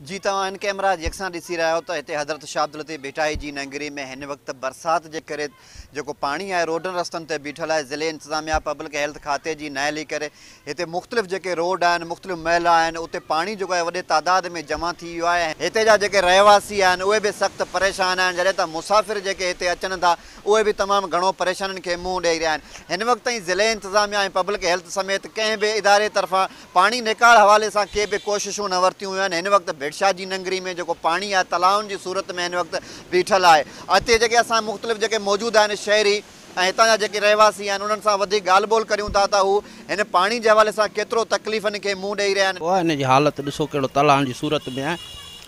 जी तव्हां in camera यकसां ॾिसी रहिया आहियो त हिते हज़रत शाह अब्दुल लतीफ़ भिटाई जी नगरी में हिन वक़्तु बरसाति जे करे जेको पाणी आहे रोडनि रस्तनि ते बीठल आहे। ज़िले इंतिज़ामिया पब्लिक हेल्थ खाते जी नहली करे हिते मुख़्तलिफ़ जेके रोड आहिनि, मुख़्तलिफ़ महला आहिनि, उते पाणी जेको आहे वॾे तादाद में जमा थी वियो आहे। हिते जा जेके रहवासी आहिनि उहे बि सख़्तु परेशान आहिनि, जॾहिं त मुसाफ़िर जेके हिते अचनि था उहे बि तमामु घणो परेशानियुनि खे मुंहुं ॾेई रहिया आहिनि। हिन वक़्त ताईं ज़िले इंतिज़ामिया ऐं पब्लिक हेल्थ समेत कंहिं बि इदारे तरफ़ां पाणी निकाल हवाले सां के बि कोशिशूं न वरितियूं वियूं आहिनि। हिन वक़्तु भिटशाह जी नगरी में जेको पाणी आहे तलाउनि जी सूरत में हिन वक़्तु बीठल आहे। हिते जेके असां मुख़्तलिफ़ जेके मौजूदु आहिनि शहरी ऐं हितां जा जेके रहवासी आहिनि उन्हनि सां वधीक ॻाल्हि ॿोल करियूं था त हू हिन पाणी जे हवाले सां केतिरो तकलीफ़ुनि खे मुंहुं ॾेई रहिया आहिनि। हिन जी हालति ॾिसो कहिड़ो तलाउनि जी सूरत में आहे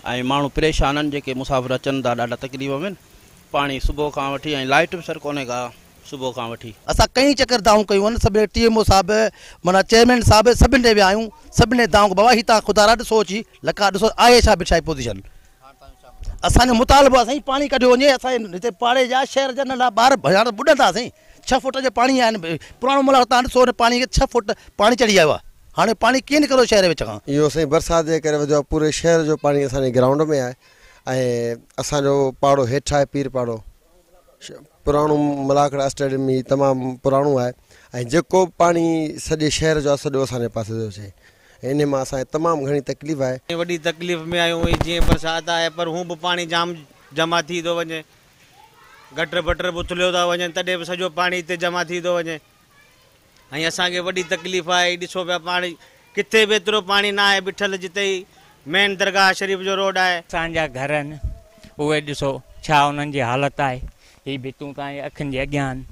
ऐं माण्हू परेशान आहिनि। जेके मुसाफ़िर अचनि था ॾाढा तकलीफ़ में आहिनि। पाणी सुबुह खां वठी ऐं लाइट बि सर कोन्हे का सुबुह खां वठी। असां कई चकर दाऊं कयूं आहिनि, सभिनी TMO साहब माना चेयरमैन साहब सभिनी ॾे विया आहियूं। सभिनी दाऊं बाबा ही तव्हां ख़ुदा ॾिसो अची लका ॾिसो आहे छा भिटशाह जी पोज़ीशन। असांजो मुतालबो आहे साईं पाणी कढियो वञे। असां हिते पाड़े जा शहर जा नंढा ॿार हाणे ॿुॾंदा साईं। 6 फुट जो पाणी आहिनि। पुराणो महिल तव्हां ॾिसो पाणी खे 6 फुट पाणी चढ़ी आयो आहे। हाणे पाणी कीअं निकिरो शहर विच खां? इहो साईं बरसाति जे करे वजह पूरे शहर जो पाणी असांजे ग्राउंड में आहे ऐं असांजो पाड़ो हेठि आहे पीर पाड़ो। पुराणो मलाकड़ा स्टेडियम ई तमामु पुराणो आहे ऐं जेको पाणी सॼे शहर जो आहे सॼो असांजे पासे जो अचे। इन मां असांखे तमामु घणी तकलीफ़ आहे। वॾी तकलीफ़ में आहियूं जीअं बरसाति आहे पर हू बि पाणी जाम जमा थी थो वञे। गटर बटर बि उथलियो था वञनि तॾहिं बि सॼो पाणी हिते जमा थी थो वञे ऐं असांखे वॾी तकलीफ़ आहे। ॾिसो पिया पाणी किथे बि एतिरो पाणी न आहे बीठल जिते ई मेन दरगाह शरीफ़ जो रोड आहे। असांजा घर आहिनि उहे ॾिसो छा उन्हनि जी हालति आहे। ही भितूं तव्हांजे अखियुनि जे अॻियां आहिनि।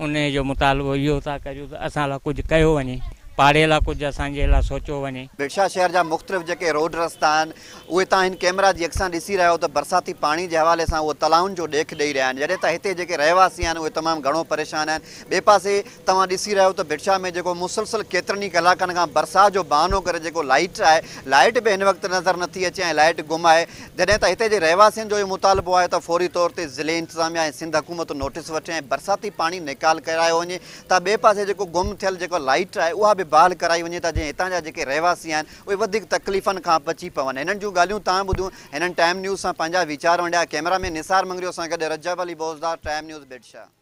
उन जो मुतालबो इहो था करियूं त असां लाइ कुझु कयो वञे, पाड़े लाइ कुझु असांजे लाइ सोचियो वञे। भिटशाह शहर जा मुख़्तलिफ़ जेके रोड रस्ता आहिनि उहे तव्हां हिन कैमरा जी यकसां ॾिसी रहिया आहियो त बरसाती पाणी जे हवाले सां उहे तलाउनि जो ॾेख ॾेई रहिया आहिनि। जॾहिं त हिते जेके रहवासी आहिनि उहे तमामु घणो परेशान आहिनि। ॿिए पासे तव्हां ॾिसी रहिया आहियो त भिटशाह में जेको मुसलसल केतिरनि ई कलाकनि खां बरसाति जो बहानो करे जेको लाइट आहे, लाइट बि हिन वक़्तु नज़र नथी अचे ऐं लाइट गुम आहे। जॾहिं त हिते जे रहवासियुनि जो इहो मुतालबो आहे त फौरी तौर ते ज़िले इंतिज़ामिया ऐं सिंध हुकूमत नोटिस वठे ऐं बरसाती पाणी निकाल करायो वञे त ॿिए पासे जेको गुम थियल जेको लाइट आहे उहा बि बहाल कराई वञे त जीअं हितां जा जेके रहवासी आहिनि उहे वधीक तकलीफ़ुनि खां बची पवनि। हिननि जूं ॻाल्हियूं तव्हां ॿुधियूं। हिननि टाइम न्यूज़ सां पंहिंजा वीचार वंडिया। कैमरामैन निसार मंगरियो सां गॾु रजब अली बोज़दार, टाइम न्यूज़ भिटशाह।